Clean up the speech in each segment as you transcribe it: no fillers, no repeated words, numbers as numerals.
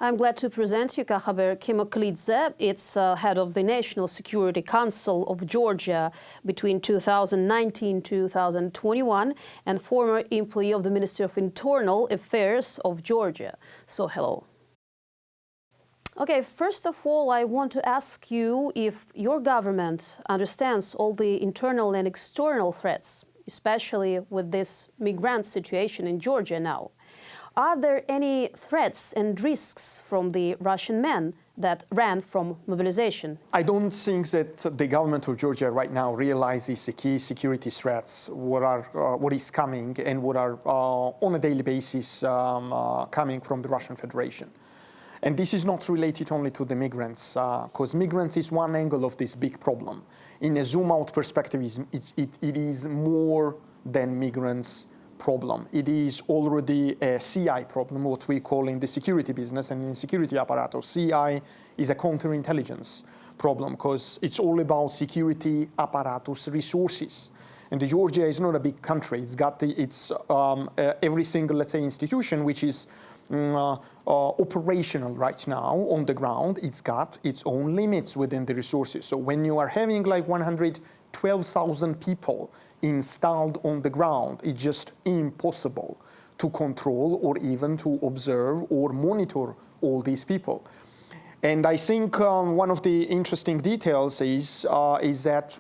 I'm glad to present you Kakhaber Kemoklidze. It's head of the National Security Council of Georgia between 2019-2021 and former employee of the Ministry of Internal Affairs of Georgia. So, hello. Okay, first of all, I want to ask you if your government understands all the internal and external threats, especially with this migrant situation in Georgia now. Are there any threats and risks from the Russian men that ran from mobilization? I don't think that the government of Georgia right now realizes the key security threats, what is coming and what are on a daily basis coming from the Russian Federation. And this is not related only to the migrants, because migrants is one angle of this big problem. In a zoom-out perspective, it is more than migrants' problem. It is already a CI problem, what we call in the security business and in security apparatus. CI is a counterintelligence problem, because it's all about security apparatus resources. And Georgia is not a big country. It's got every single, let's say, institution which is operational right now on the ground. It's got its own limits within the resources. So when you are having like 112,000 people installed on the ground, it's just impossible to control or even to observe or monitor all these people. And I think one of the interesting details is that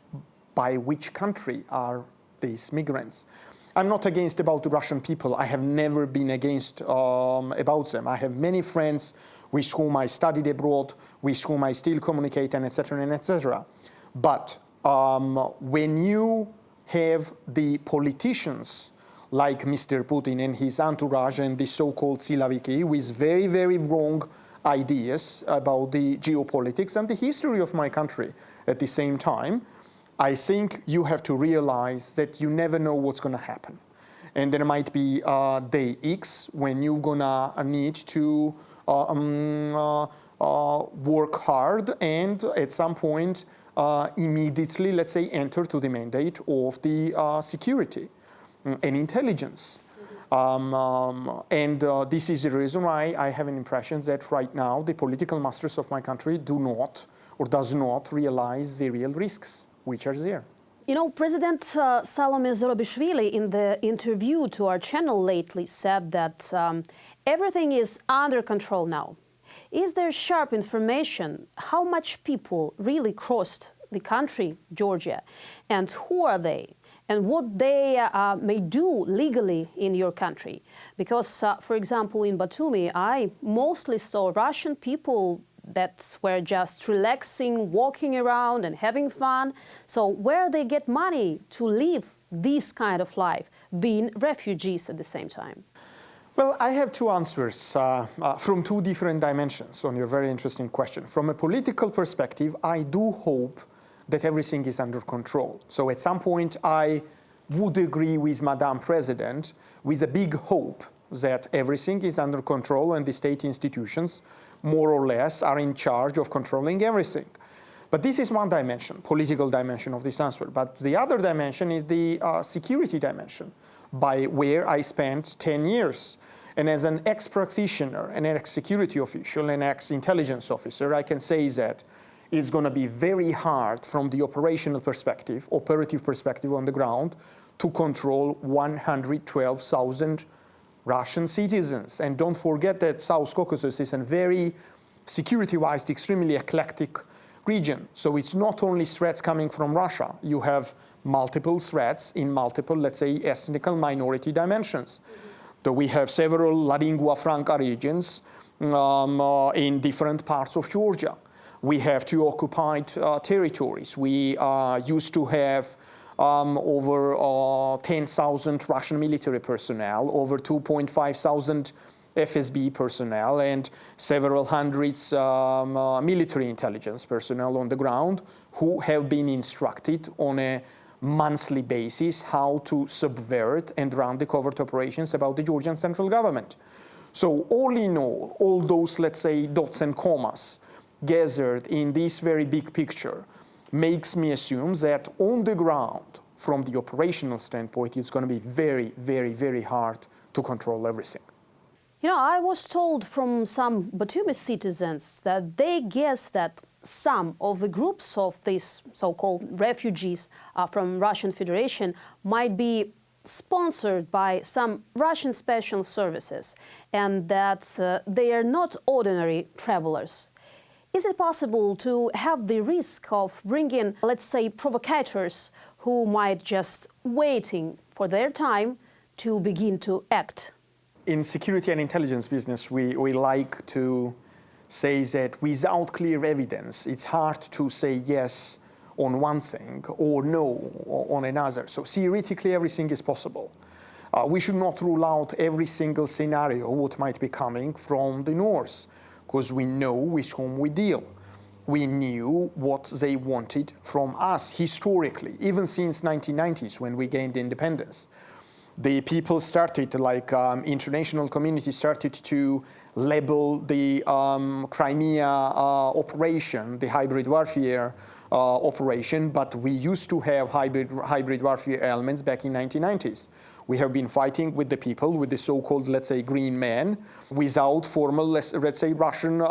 by which country are these migrants? I'm not against about the Russian people. I have never been against about them. I have many friends with whom I studied abroad, with whom I still communicate, and etc. and etc. But when you have the politicians like Mr. Putin and his entourage and the so-called Silaviki with very, very wrong ideas about the geopolitics and the history of my country at the same time, I think you have to realize that you never know what's going to happen. And there might be day X when you're going to need to work hard and at some point immediately, let's say, enter to the mandate of the security and intelligence. This is the reason why I have an impression that right now the political masters of my country do not or does not realize the real risks which are there. You know, President Salome Zorobishvili in the interview to our channel lately said that everything is under control now. Is there sharp information how much people really crossed the country, Georgia, and who are they, and what they may do legally in your country? Because, for example, in Batumi, I mostly saw Russian people that were just relaxing, walking around and having fun. So where they get money to live this kind of life, being refugees at the same time? Well, I have two answers from two different dimensions on your very interesting question. From a political perspective, I do hope that everything is under control. So at some point, I would agree with Madam President with a big hope that everything is under control and the state institutions, more or less, are in charge of controlling everything. But this is one dimension, political dimension of this answer. But the other dimension is the security dimension, by where I spent 10 years. And as an ex-practitioner, an ex-security official, an ex-intelligence officer, I can say that it's going to be very hard from the operational perspective, operative perspective on the ground, to control 112,000 Russian citizens. And don't forget that South Caucasus is a very security-wise extremely eclectic region. So it's not only threats coming from Russia. You have multiple threats in multiple, let's say, ethnic minority dimensions. So we have several La Lingua Franca regions in different parts of Georgia. We have two occupied territories. We used to have over 10,000 Russian military personnel, over 2,500 FSB personnel, and several hundreds military intelligence personnel on the ground who have been instructed on a monthly basis how to subvert and run the covert operations about the Georgian central government. So all in all those, let's say, dots and commas gathered in this very big picture makes me assume that on the ground, from the operational standpoint, it's going to be very, very, very hard to control everything. You know, I was told from some Batumi citizens that they guess that some of the groups of these so-called refugees from Russian Federation might be sponsored by some Russian special services and that they are not ordinary travelers. Is it possible to have the risk of bringing, let's say, provocateurs who might just waiting for their time to begin to act? In security and intelligence business, we like to say that without clear evidence, it's hard to say yes on one thing or no on another. So theoretically, everything is possible. We should not rule out every single scenario what might be coming from the north, because we know with whom we deal. We knew what they wanted from us historically, even since 1990s when we gained independence. The people started, like international community started to label the Crimea operation, the hybrid warfare operation, but we used to have hybrid warfare elements back in 1990s. We have been fighting with the people, with the so-called, let's say, green man, without formal, let's say, Russian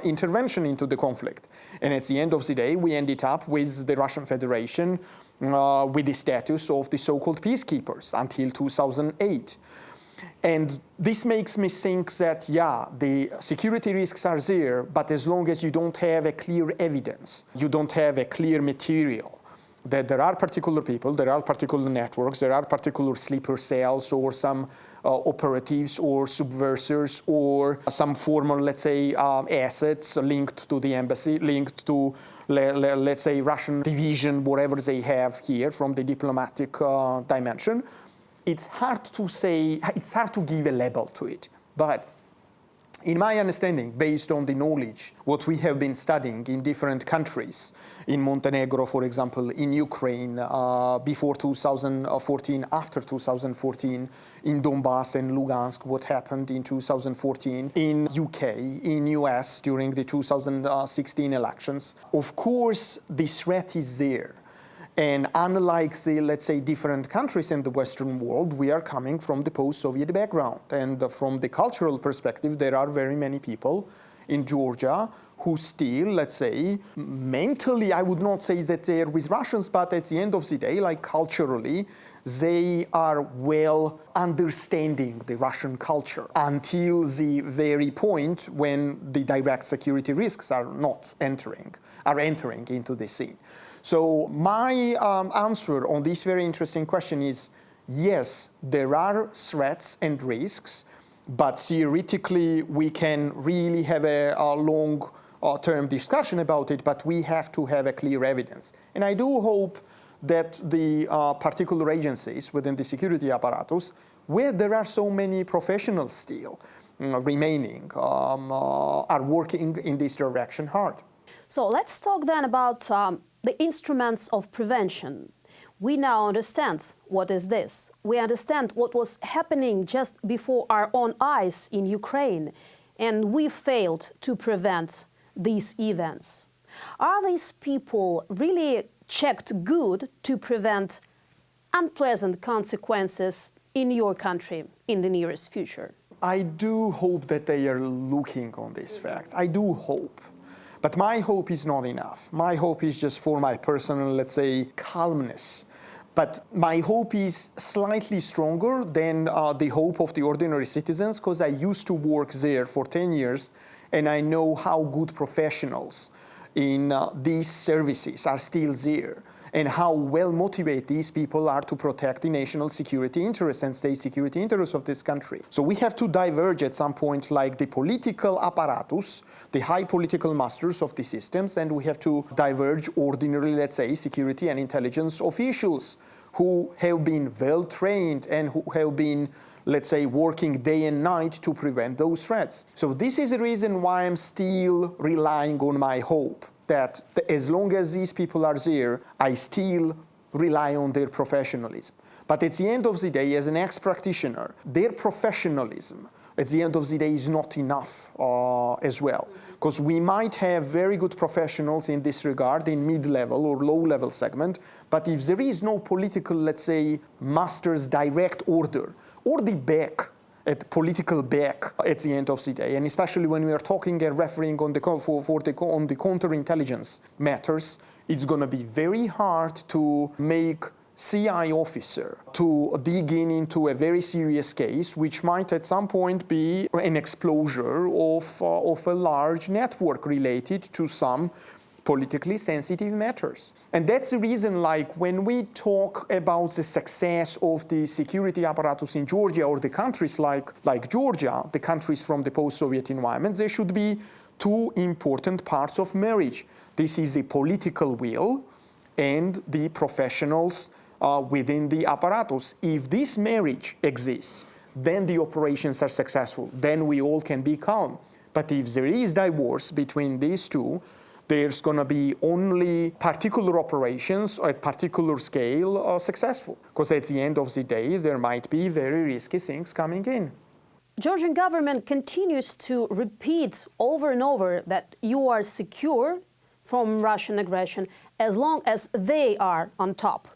intervention into the conflict. And at the end of the day, we ended up with the Russian Federation with the status of the so-called peacekeepers until 2008. And this makes me think that, yeah, the security risks are there, but as long as you don't have a clear evidence, you don't have a clear material, that there are particular people, there are particular networks, there are particular sleeper cells or some operatives or subversives or some formal, let's say, assets linked to the embassy, linked to, let's say, Russian division, whatever they have here from the diplomatic dimension. It's hard to say, it's hard to give a label to it. But in my understanding, based on the knowledge, what we have been studying in different countries, in Montenegro, for example, in Ukraine, before 2014, after 2014, in Donbass and Lugansk, what happened in 2014, in UK, in US during the 2016 elections, of course, the threat is there. And unlike the, let's say, different countries in the Western world, we are coming from the post-Soviet background. And from the cultural perspective, there are very many people in Georgia who still, let's say, mentally, I would not say that they are with Russians, but at the end of the day, like culturally, they are well understanding the Russian culture until the very point when the direct security risks are entering into the scene. So my answer on this very interesting question is, yes, there are threats and risks, but theoretically we can really have a long-term discussion about it, but we have to have a clear evidence. And I do hope that the particular agencies within the security apparatus, where there are so many professionals still remaining, are working in this direction hard. So let's talk then about the instruments of prevention. We now understand what is this. We understand what was happening just before our own eyes in Ukraine, and we failed to prevent these events. Are these people really checked good to prevent unpleasant consequences in your country in the nearest future? I do hope that they are looking on these facts. I do hope. But my hope is not enough. My hope is just for my personal, let's say, calmness. But my hope is slightly stronger than the hope of the ordinary citizens, because I used to work there for 10 years, and I know how good professionals in these services are still there, and how well motivated these people are to protect the national security interests and state security interests of this country. So we have to diverge at some point, like the political apparatus, the high political masters of the systems, and we have to diverge ordinary, let's say, security and intelligence officials who have been well trained and who have been, let's say, working day and night to prevent those threats. So this is the reason why I'm still relying on my hope that as long as these people are there, I still rely on their professionalism. But at the end of the day, as an ex-practitioner, their professionalism at the end of the day is not enough as well. Because we might have very good professionals in this regard in mid-level or low-level segment, but if there is no political, let's say, master's direct order or the back at political back at the end of the day, and especially when we are talking and referring on the counterintelligence matters, it's going to be very hard to make CI officer to dig into a very serious case, which might at some point be an exposure of a large network related to some politically sensitive matters. And that's the reason, like, when we talk about the success of the security apparatus in Georgia or the countries like Georgia, the countries from the post-Soviet environment, there should be two important parts of marriage. This is the political will and the professionals within the apparatus. If this marriage exists, then the operations are successful. Then we all can be calm. But if there is divorce between these two, there's going to be only particular operations at particular scale successful. Because at the end of the day, there might be very risky things coming in. Georgian government continues to repeat over and over that you are secure from Russian aggression as long as they are on top.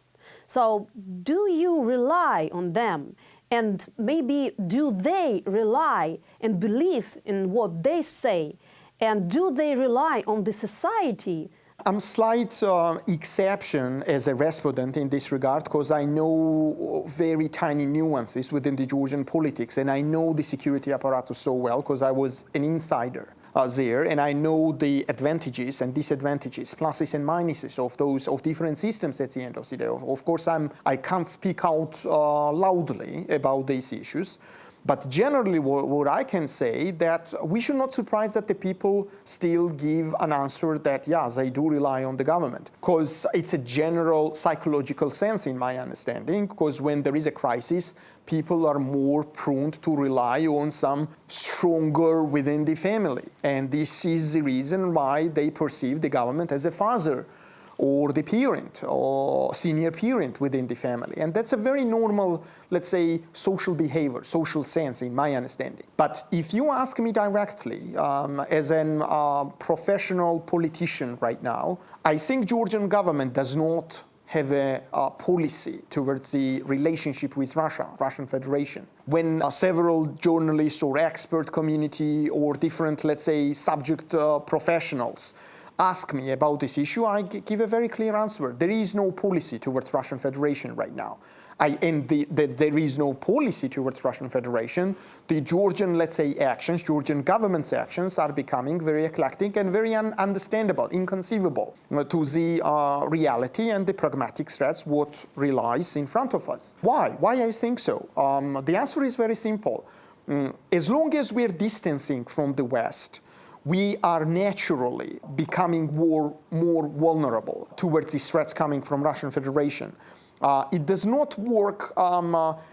So do you rely on them? And maybe do they rely and believe in what they say? And do they rely on the society? I'm a slight exception as a respondent in this regard, because I know very tiny nuances within the Georgian politics, and I know the security apparatus so well because I was an insider there, and I know the advantages and disadvantages, pluses and minuses of different systems at the end of the day. Of course, I can't speak out loudly about these issues. But generally, what I can say that we should not surprise that the people still give an answer that, yeah, they do rely on the government. Because it's a general psychological sense, in my understanding, because when there is a crisis, people are more prone to rely on some stronger within the family. And this is the reason why they perceive the government as a father, or the parent, or senior parent within the family. And that's a very normal, let's say, social behavior, social sense, in my understanding. But if you ask me directly, as a professional politician right now, I think Georgian government does not have a policy towards the relationship with Russia, Russian Federation. When several journalists or expert community or different, let's say, subject professionals ask me about this issue, I give a very clear answer. There is no policy towards Russian Federation right now. There is no policy towards Russian Federation. The Georgian, let's say, actions, Georgian government's actions are becoming very eclectic and very understandable, inconceivable to the reality and the pragmatic threats what relies in front of us. Why? Why I think so? The answer is very simple. As long as we're distancing from the West, we are naturally becoming more vulnerable towards these threats coming from Russian Federation. It does not work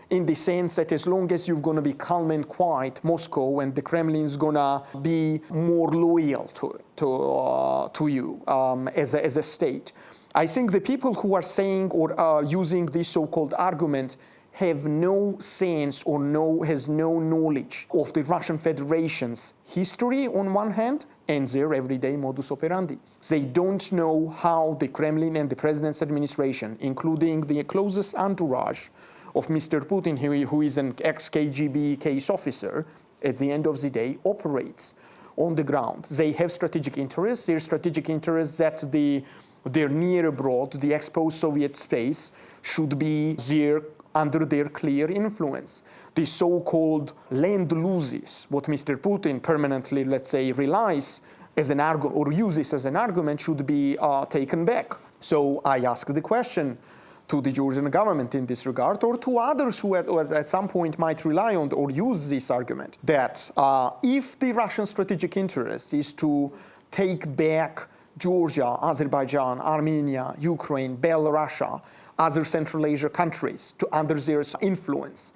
in the sense that as long as you're going to be calm and quiet, Moscow and the Kremlin is going to be more loyal to you as a state. I think the people who are saying or using this so-called argument have no sense or has no knowledge of the Russian Federation's history on one hand and their everyday modus operandi. They don't know how the Kremlin and the president's administration, including the closest entourage of Mr. Putin, who is an ex-KGB case officer, at the end of the day operates on the ground. They have strategic interests. Their strategic interests that their near abroad, the exposed Soviet space, should be under their clear influence. The so-called land loses, what Mr. Putin permanently, let's say, relies as an argument or uses as an argument, should be taken back. So I ask the question to the Georgian government in this regard, or to others who at some point might rely on or use this argument, that if the Russian strategic interest is to take back Georgia, Azerbaijan, Armenia, Ukraine, Belarus, other Central Asia countries under their influence,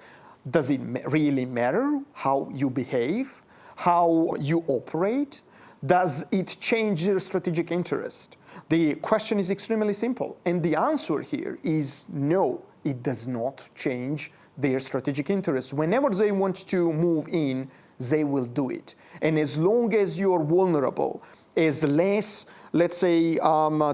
does it really matter how you behave, how you operate? Does it change their strategic interest? The question is extremely simple, and the answer here is no, it does not change their strategic interest. Whenever they want to move in, they will do it. And as long as you're vulnerable as less, let's say,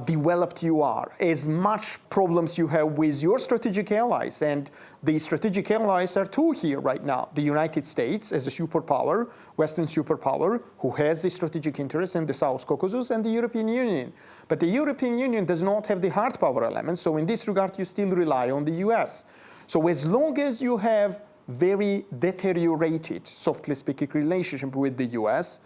developed you are, as much problems you have with your strategic allies. And the strategic allies are two here right now. The United States as a superpower, Western superpower, who has the strategic interest in the South Caucasus, and the European Union. But the European Union does not have the hard power element, so in this regard you still rely on the US. So as long as you have very deteriorated, softly speaking, relationship with the US,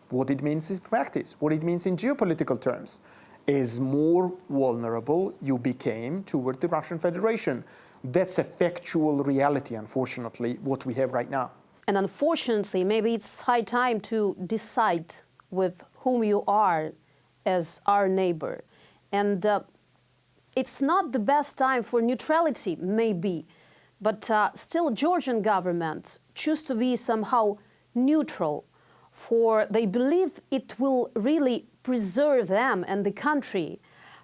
what it means in practice, what it means in geopolitical terms, is more vulnerable you became toward the Russian Federation. That's a factual reality, unfortunately, what we have right now. And unfortunately, maybe it's high time to decide with whom you are as our neighbor. And it's not the best time for neutrality, maybe, but still Georgian government choose to be somehow neutral, for they believe it will really preserve them and the country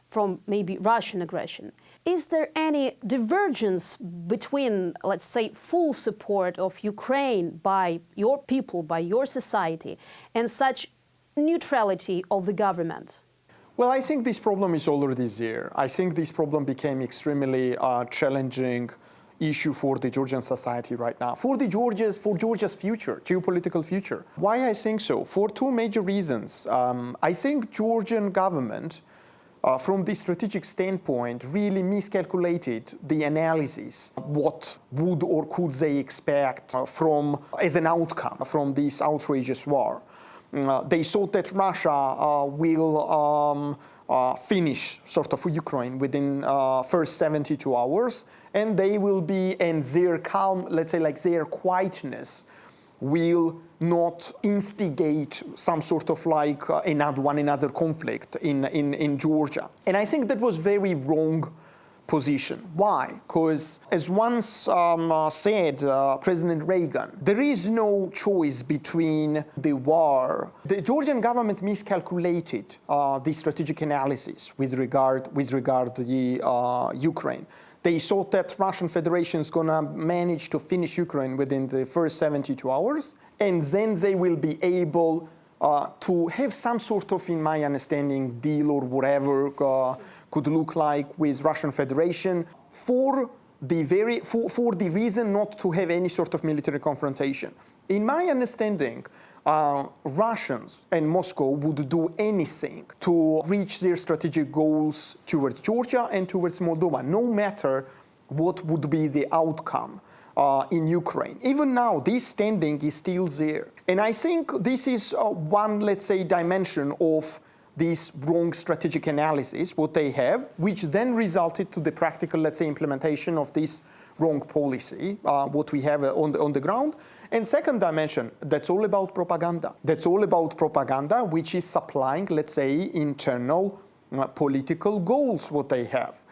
from maybe Russian aggression. Is there any divergence between, let's say, full support of Ukraine by your people, by your society, and such neutrality of the government? Well, I think this problem is already there. I think this problem became extremely challenging issue for the Georgian society right now, for Georgia's future, geopolitical future. Why I think so? For two major reasons. I think Georgian government, from the strategic standpoint, really miscalculated the analysis. What would or could they expect as an outcome from this outrageous war? They thought that Russia will finish sort of Ukraine within first 72 hours, and they will be, and their calm, let's say, like their quietness will not instigate some sort of like another conflict in Georgia. And I think that was very wrong position. Why? Because as once said President Reagan, there is no choice between the war. The Georgian government miscalculated the strategic analysis with regard to the Ukraine. They thought that Russian Federation is going to manage to finish Ukraine within the first 72 hours, and then they will be able to have some sort of, in my understanding, deal or whatever could look like with Russian Federation for the reason not to have any sort of military confrontation. In my understanding, Russians and Moscow would do anything to reach their strategic goals towards Georgia and towards Moldova, no matter what would be the outcome in Ukraine. Even now, this standing is still there. And I think this is one, let's say, dimension of this wrong strategic analysis, what they have, which then resulted to the practical, let's say, implementation of this wrong policy, what we have on the ground. And second dimension, that's all about propaganda. That's all about propaganda, which is supplying, let's say, internal political goals, what they have.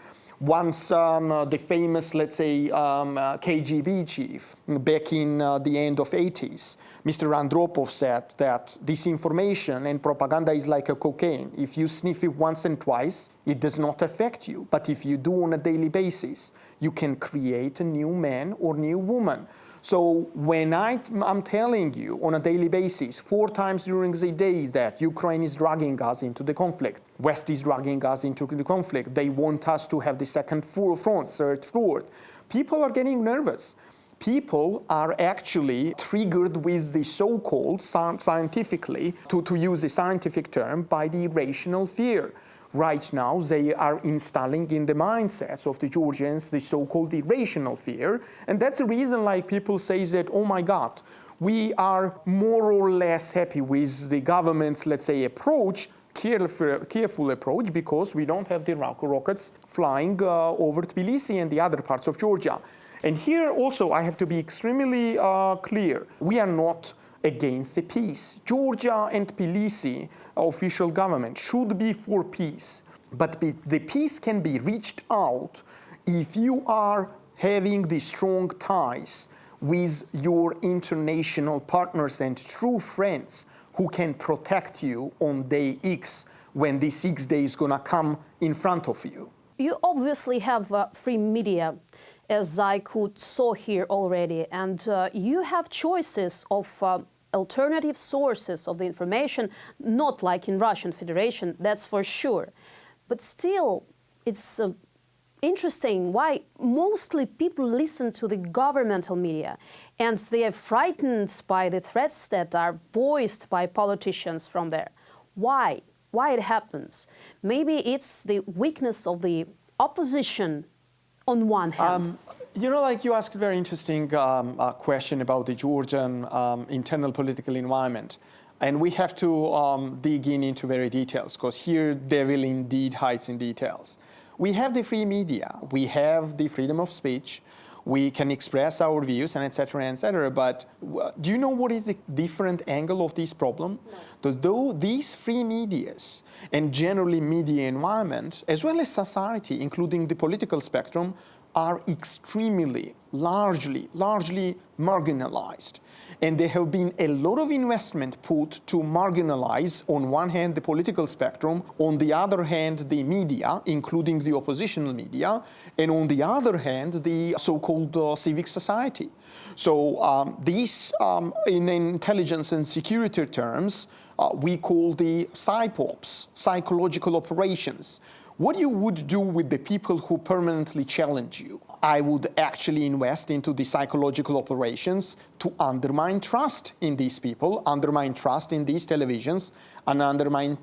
Once the famous, let's say, KGB chief back in the end of 80s, Mr. Andropov said that disinformation and propaganda is like a cocaine. If you sniff it once and twice, it does not affect you. But if you do on a daily basis, you can create a new man or new woman. So when I'm telling you on a daily basis, 4 times during the day, that Ukraine is dragging us into the conflict, West is dragging us into the conflict, they want us to have the second front, third front, people are getting nervous. People are actually triggered with the so-called, scientifically, to use a scientific term, by the irrational fear. Right now, they are installing in the mindsets of the Georgians the so-called irrational fear. And that's the reason, like, people say that, oh my God, we are more or less happy with the government's, let's say, approach, careful approach, because we don't have the rockets flying over Tbilisi and the other parts of Georgia. And here also, I have to be extremely clear. We are not against the peace. Georgia and Tbilisi, official government, should be for peace. But the peace can be reached out if you are having the strong ties with your international partners and true friends who can protect you on day X when this X day is going to come in front of you. You obviously have free media, as I saw here already, and you have choices of alternative sources of the information, not like in Russian Federation, that's for sure. But still, it's interesting why mostly people listen to the governmental media, and they are frightened by the threats that are voiced by politicians from there. Why? Why it happens? Maybe it's the weakness of the opposition on one hand. You know, like you asked a very interesting question about the Georgian internal political environment. And we have to dig into very details, because here devil indeed hides in details. We have the free media, we have the freedom of speech, we can express our views, and etc., but do you know what is the different angle of this problem? No. Though these free medias and generally media environment, as well as society, including the political spectrum, are extremely, largely marginalized. And there have been a lot of investment put to marginalize, on one hand, the political spectrum, on the other hand, the media, including the oppositional media, and on the other hand, the so-called civic society. So these, in intelligence and security terms, we call the psyops, psychological operations. What you would do with the people who permanently challenge you? I would actually invest into the psychological operations to undermine trust in these people, undermine trust in these televisions, and undermine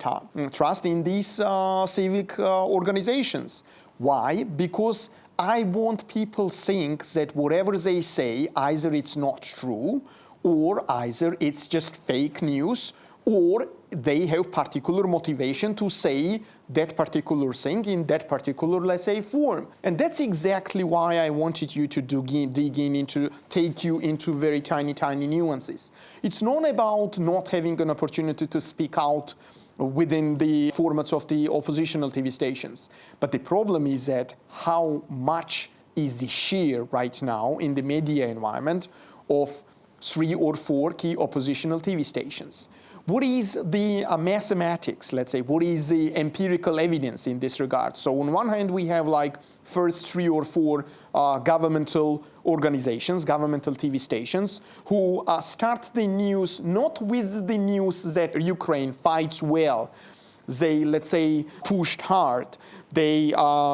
trust in these civic organizations. Why? Because I want people think that whatever they say, either it's not true, or either it's just fake news, or they have particular motivation to say that particular thing in that particular, let's say, form. And that's exactly why I wanted you to dig in into, take you into very tiny nuances. It's not about not having an opportunity to speak out within the formats of the oppositional TV stations. But the problem is that how much is the share right now in the media environment of 3 or 4 key oppositional TV stations? What is the mathematics, let's say? What is the empirical evidence in this regard? So on one hand, we have like first 3 or 4 governmental organizations, governmental TV stations, who start the news not with the news that Ukraine fights well. They, let's say, pushed hard. They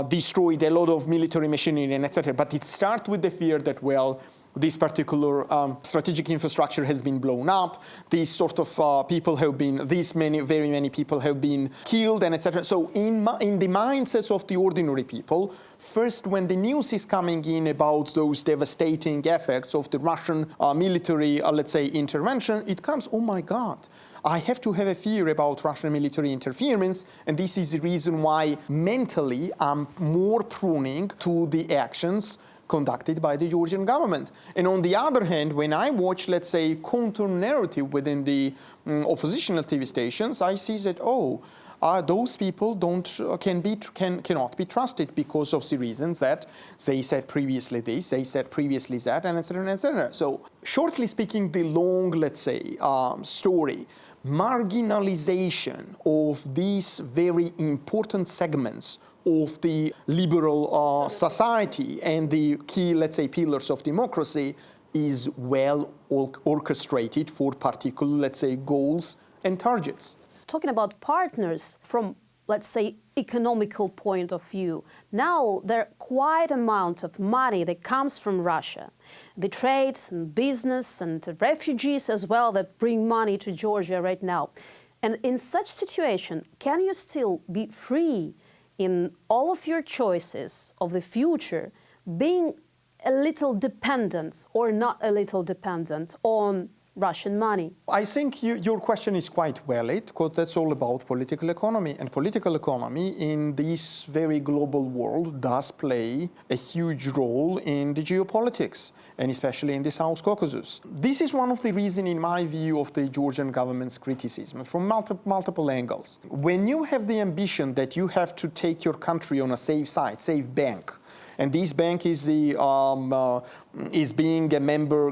destroyed a lot of military machinery and etc. But it starts with the fear that, well, this particular strategic infrastructure has been blown up. These sort of people have been, very many people have been killed, and etc. So in the mindsets of the ordinary people, first when the news is coming in about those devastating effects of the Russian military, let's say, intervention, it comes, oh my God, I have to have a fear about Russian military interference, and this is the reason why mentally I'm more prone to the actions conducted by the Georgian government. And on the other hand, when I watch, let's say, counter-narrative within the oppositional TV stations, I see that, those people cannot be trusted because of the reasons that they said previously this, they said previously that, and etc., etc. So, shortly speaking, the long, let's say, story, marginalization of these very important segments of the liberal society and the key, let's say, pillars of democracy is well orchestrated for particular, let's say, goals and targets. Talking about partners from, let's say, economical point of view, now there are quite amount of money that comes from Russia. The trade and business and refugees as well that bring money to Georgia right now. And in such situation, can you still be free in all of your choices of the future, being a little dependent or not a little dependent on Russian money? I think your question is quite valid, because that's all about political economy. And political economy in this very global world does play a huge role in the geopolitics, and especially in the South Caucasus. This is one of the reasons, in my view, of the Georgian government's criticism from multiple angles. When you have the ambition that you have to take your country on a safe side, safe bank, And this bank is being a member,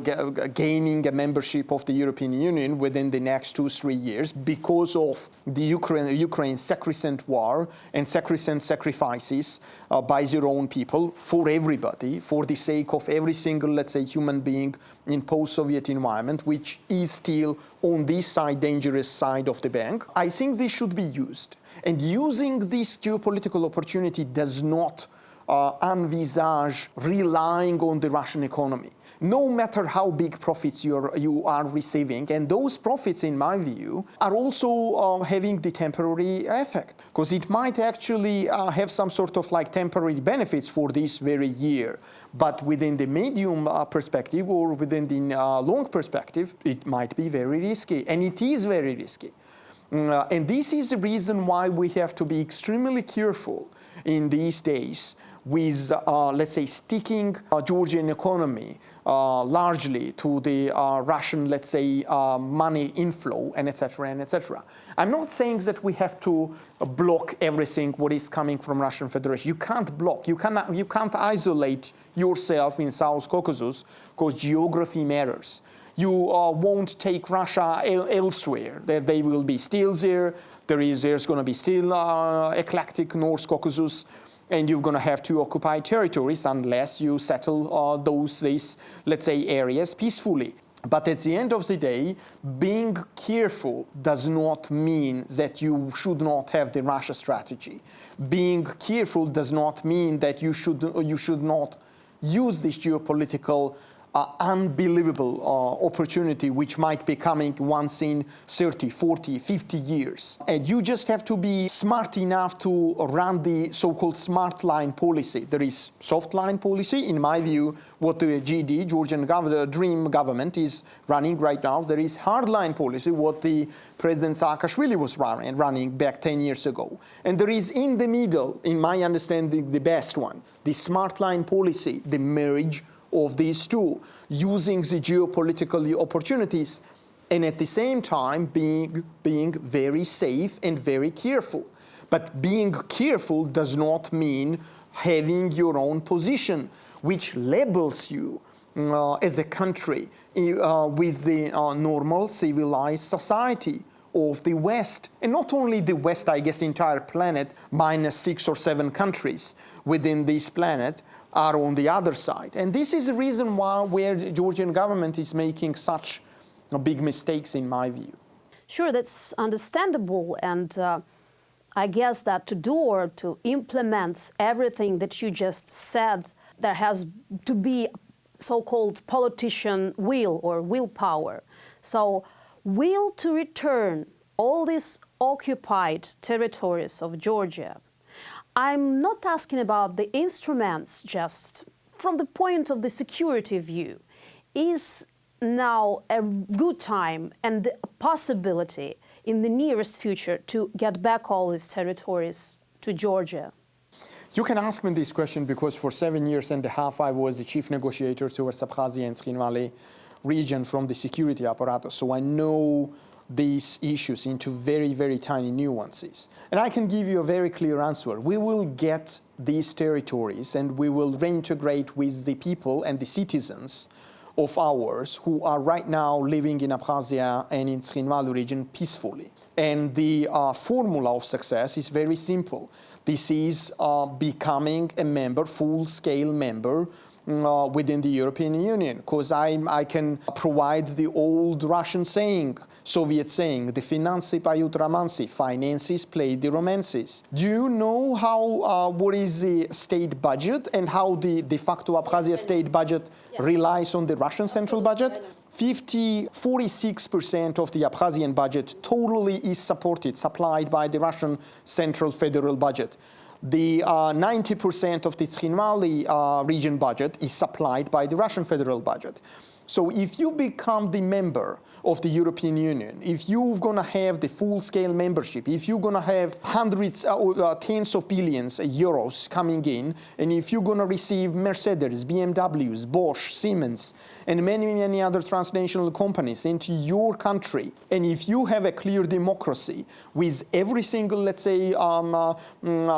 gaining a membership of the European Union within the next 2-3 years because of the Ukraine's sacrosanct war and sacrosanct sacrifices by their own people for everybody, for the sake of every single, let's say, human being in post-Soviet environment, which is still on this side, dangerous side of the bank. I think this should be used. And using this geopolitical opportunity does not envisage relying on the Russian economy, no matter how big profits you are receiving. And those profits, in my view, are also having the temporary effect, because it might actually have some sort of like temporary benefits for this very year. But within the medium perspective or within the long perspective, it might be very risky, and it is very risky. And this is the reason why we have to be extremely careful in these days with, let's say, sticking Georgian economy largely to the Russian, let's say, money inflow, and etc., and etc. I'm not saying that we have to block everything what is coming from Russian Federation. You can't block, you can't isolate yourself in South Caucasus, because geography matters. You won't take Russia elsewhere. They will be still there. There's going to be still eclectic North Caucasus, and you're going to have to occupy territories unless you settle these, let's say, areas peacefully. But at the end of the day, being careful does not mean that you should not have the Russia strategy. Being careful does not mean that you should not use this geopolitical unbelievable opportunity which might be coming once in 30, 40, 50 years. And you just have to be smart enough to run the so-called smart line policy. There is soft line policy, in my view, what the GD, Georgian Dream government, is running right now. There is hard line policy, what the President Saakashvili was running back 10 years ago. And there is in the middle, in my understanding, the best one, the smart line policy, the marriage of these two, using the geopolitical opportunities and at the same time being very safe and very careful. But being careful does not mean having your own position, which labels you as a country with the normal civilized society of the West. And not only the West, I guess, entire planet, minus 6 or 7 countries within this planet, are on the other side. And this is the reason why the Georgian government is making such big mistakes, in my view. Sure, that's understandable. And I guess that to do or to implement everything that you just said, there has to be so-called politician will or willpower. So will to return all these occupied territories of Georgia. I'm not asking about the instruments, just from the point of the security view. Is now a good time and a possibility in the nearest future to get back all these territories to Georgia? You can ask me this question because for 7.5 years I was the chief negotiator towards Abkhazia and Skhin Valley region from the security apparatus. So I know these issues into very, very tiny nuances. And I can give you a very clear answer. We will get these territories and we will reintegrate with the people and the citizens of ours who are right now living in Abkhazia and in Skhin Valley region peacefully. And the formula of success is very simple. This is becoming a member, full-scale member within the European Union, because I can provide the old Russian saying, Soviet saying, the financy поют романсы, finances play the romances. Do you know how, what is the state budget and how the de facto Abkhazia state budget relies on the Russian central budget? 46% of the Abkhazian budget totally is supplied by the Russian central federal budget. The 90% of the Skhin Valley region budget is supplied by the Russian federal budget. So if you become the member of the European Union, if you're going to have the full-scale membership, if you're going to have hundreds or tens of billions of euros coming in, and if you're going to receive Mercedes, BMWs, Bosch, Siemens, and many, many other transnational companies into your country, and if you have a clear democracy with every single, let's say,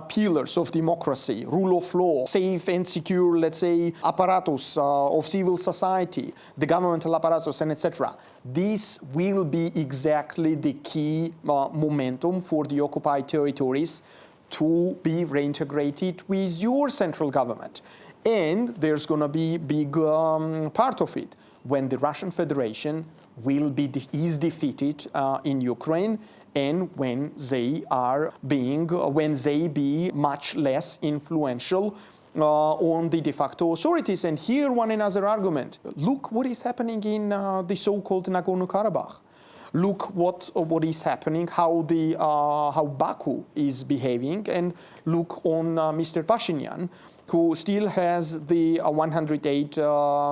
pillars of democracy, rule of law, safe and secure, let's say, apparatus of civil society, the governmental apparatus, and etc., this will be exactly the key momentum for the occupied territories to be reintegrated with your central government. And there's going to be a big part of it when the Russian Federation is defeated in Ukraine, and when they be much less influential on the de facto authorities. And here one another argument. Look what is happening in the so-called Nagorno-Karabakh. Look what is happening, how Baku is behaving, and look on Mr. Pashinyan, who still has the 108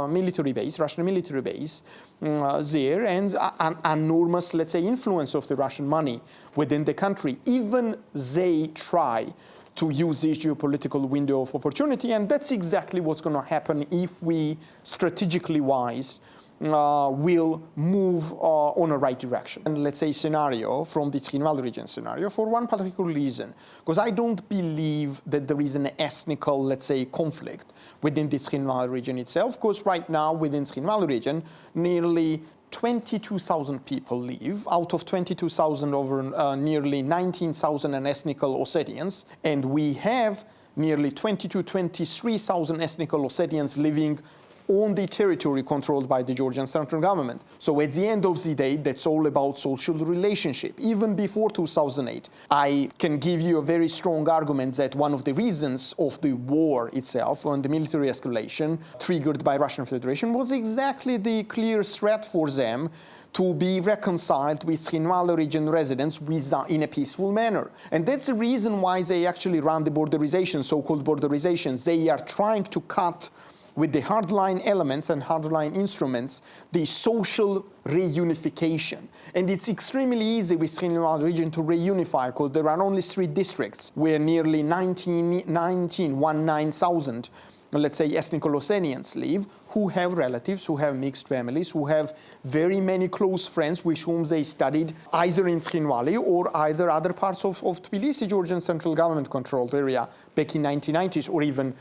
military base, Russian military base there, and an enormous, let's say, influence of the Russian money within the country. Even they try to use this geopolitical window of opportunity, and that's exactly what's going to happen if we, strategically wise, will move on a right direction. And let's say scenario from the Tzrinval region scenario for one particular reason, because I don't believe that there is an ethnical, let's say, conflict within the Tzrinval region itself, because right now within Tzrinval region, nearly 22,000 people live. Out of 22,000, over nearly 19,000 are ethnical Ossetians, and we have nearly 23,000 ethnical Ossetians living on the territory controlled by the Georgian central government. So at the end of the day, that's all about social relationship. Even before 2008, I can give you a very strong argument that one of the reasons of the war itself, and the military escalation triggered by Russian Federation, was exactly the clear threat for them to be reconciled with Tzrinval region residents in a peaceful manner. And that's the reason why they actually run the borderization, so-called borderization. They are trying to cut with the hardline elements and hardline instruments, the social reunification. And it's extremely easy with Tzrinval region to reunify, because there are only 3 districts where nearly 19,000, let's say, ethnic Ossetians live, who have relatives, who have mixed families, who have very many close friends with whom they studied either in Tzrinval or either other parts of Tbilisi, Georgian central government controlled area back in 1990s, or even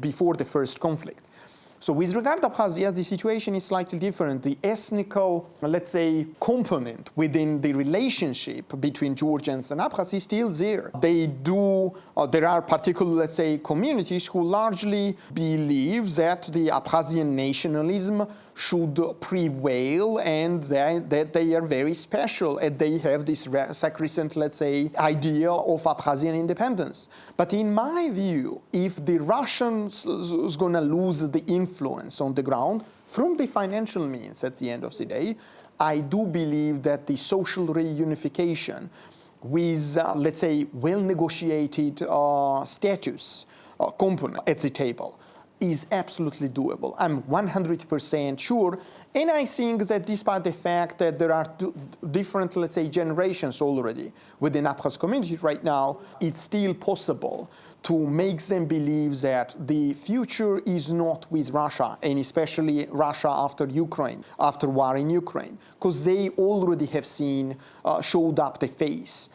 before the first conflict. So with regard to Abkhazia, the situation is slightly different. The ethnical, let's say, component within the relationship between Georgians and Abkhaz is still there. There are particular, let's say, communities who largely believe that the Abkhazian nationalism should prevail, and that they are very special, and they have this sacrosanct, let's say, idea of Abkhazian independence. But in my view, if the Russians is going to lose the influence on the ground from the financial means at the end of the day, I do believe that the social reunification with, let's say, well-negotiated status component at the table is absolutely doable. I'm 100% sure. And I think that despite the fact that there are different, let's say, generations already within Abkhaz community right now, it's still possible to make them believe that the future is not with Russia, and especially Russia after Ukraine, after war in Ukraine, because they already have seen, showed up the face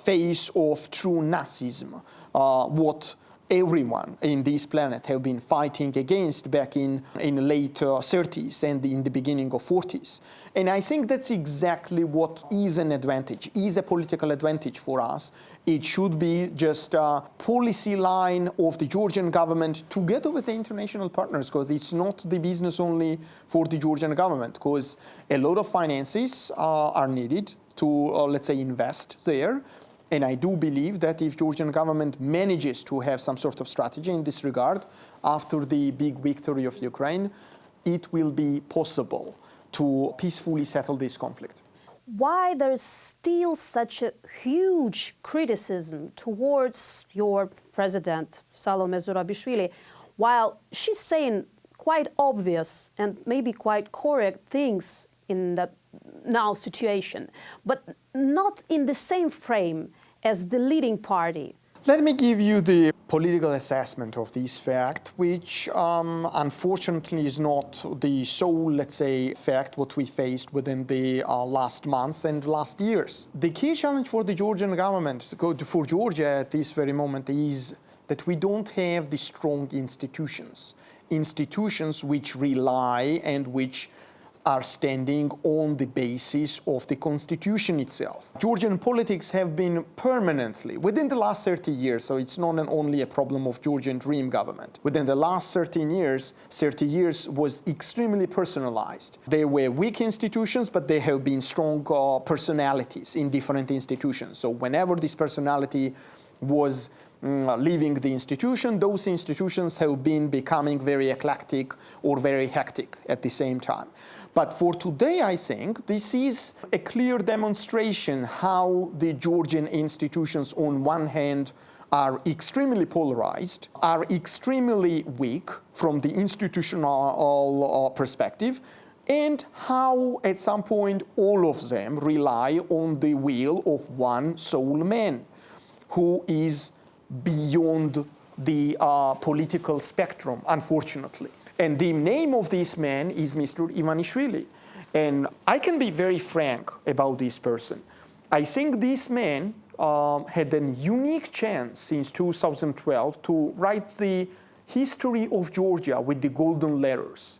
of true Nazism, what everyone in this planet have been fighting against back in the late 30s and in the beginning of 40s. And I think that's exactly what is an advantage, is a political advantage for us. It should be just a policy line of the Georgian government together with the international partners, because it's not the business only for the Georgian government, because a lot of finances are needed to, let's say, invest there. And I do believe that if Georgian government manages to have some sort of strategy in this regard, after the big victory of Ukraine, it will be possible to peacefully settle this conflict. Why there's still such a huge criticism towards your president, Salome Zurabishvili, while she's saying quite obvious and maybe quite correct things in the now situation, but not in the same frame as the leading party. Let me give you the political assessment of this fact, which unfortunately is not the sole, let's say, fact what we faced within the last months and last years. The key challenge for the Georgian government, for Georgia at this very moment, is that we don't have the strong institutions which rely and which are standing on the basis of the constitution itself. Georgian politics have been permanently, within the last 30 years, so it's not only a problem of Georgian Dream government, within the last 30 years was extremely personalized. They were weak institutions, but they have been strong personalities in different institutions. So whenever this personality was leaving the institution, those institutions have been becoming very eclectic or very hectic at the same time. But for today, I think this is a clear demonstration how the Georgian institutions, on one hand, are extremely polarized, are extremely weak from the institutional perspective, and how at some point all of them rely on the will of one sole man who is beyond the political spectrum, unfortunately. And the name of this man is Mr. Ivanishvili. And I can be very frank about this person. I think this man had a unique chance since 2012 to write the history of Georgia with the golden letters,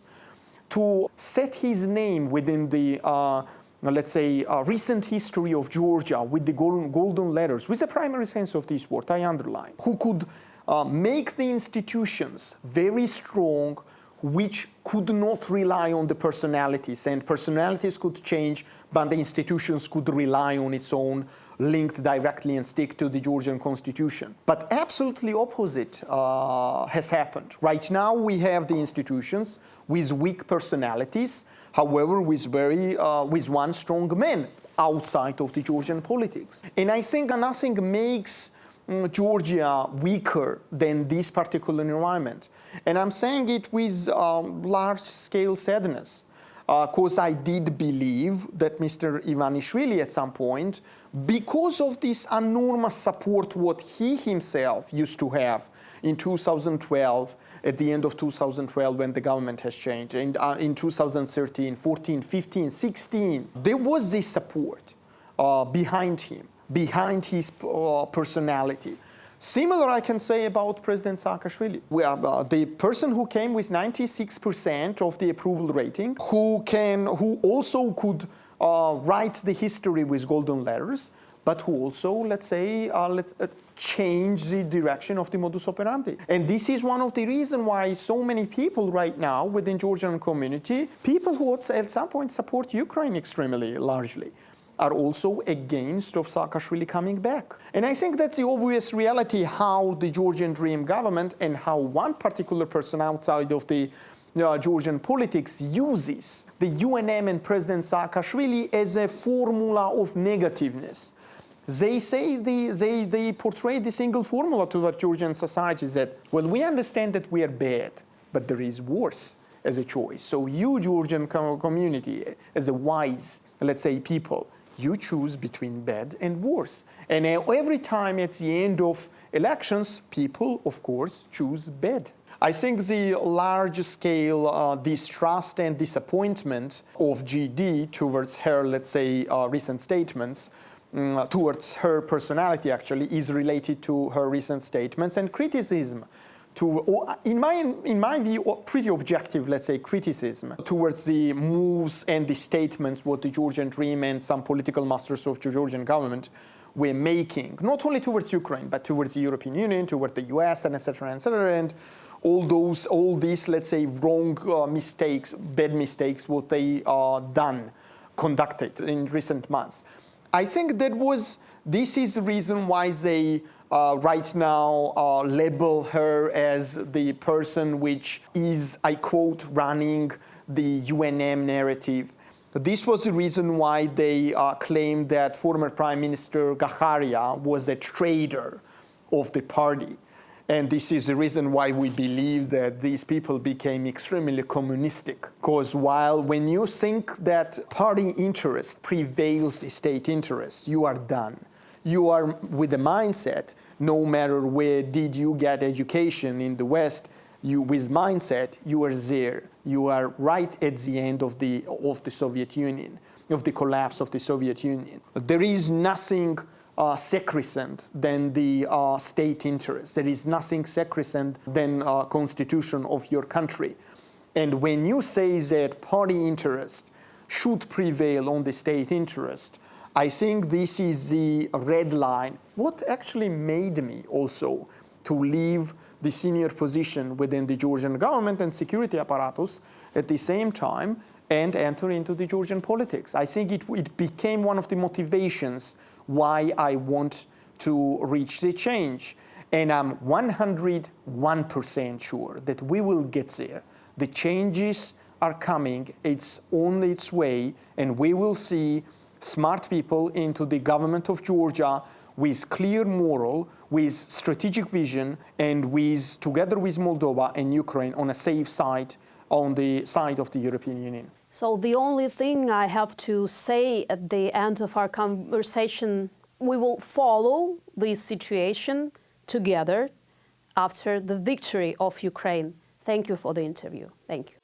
to set his name within the let's say, recent history of Georgia with the golden letters, with the primary sense of this word, I underline, who could make the institutions very strong, which could not rely on the personalities, and personalities could change, but the institutions could rely on its own, linked directly and stick to the Georgian constitution. But absolutely opposite has happened. Right now we have the institutions with weak personalities, however with one strong man outside of the Georgian politics. And I think nothing makes Georgia weaker than this particular environment. And I'm saying it with large-scale sadness, because I did believe that Mr. Ivanishvili at some point, because of this enormous support what he himself used to have in 2012, at the end of 2012 when the government has changed, and in 2013, 14, 15, 16, there was this support behind him, behind his personality. Similar, I can say about President Saakashvili. The person who came with 96% of the approval rating, who also could write the history with golden letters, but who also, let's say, change the direction of the modus operandi. And this is one of the reasons why so many people right now within Georgian community, people who at some point support Ukraine extremely largely, are also against of Saakashvili coming back. And I think that's the obvious reality how the Georgian Dream government and how one particular person outside of the Georgian politics uses the UNM and President Saakashvili as a formula of negativeness. They say they portray the single formula to the Georgian society that, well, we understand that we are bad, but there is worse as a choice. So you, Georgian community, as a wise, let's say, people, you choose between bad and worse. And every time at the end of elections, people, of course, choose bad. I think the large-scale distrust and disappointment of GD towards her, let's say, recent statements, towards her personality, actually, is related to her recent statements and criticism. In my view, pretty objective, let's say, criticism towards the moves and the statements what the Georgian Dream and some political masters of the Georgian government were making, not only towards Ukraine, but towards the European Union, towards the US, and etc., and all these, let's say, wrong mistakes, bad mistakes, what they conducted in recent months. I think this is the reason why they right now label her as the person which is, I quote, running the UNM narrative. This was the reason why they claimed that former Prime Minister Kakhaber was a traitor of the party. And this is the reason why we believe that these people became extremely communistic. Because when you think that party interest prevails the state interest, you are done. You are with the mindset, no matter where did you get education in the West, with mindset, you are there. You are right at the end of the Soviet Union, of the collapse of the Soviet Union. There is nothing sacrosanct than the state interest. There is nothing sacrosanct than constitution of your country. And when you say that party interest should prevail on the state interest, I think this is the red line. What actually made me also to leave the senior position within the Georgian government and security apparatus at the same time and enter into the Georgian politics. I think it became one of the motivations why I want to reach the change. And I'm 101% sure that we will get there. The changes are coming, it's on its way, and we will see smart people into the government of Georgia with clear moral, with strategic vision, and together with Moldova and Ukraine on a safe side, on the side of the European Union. So the only thing I have to say at the end of our conversation, we will follow this situation together after the victory of Ukraine. Thank you for the interview. Thank you.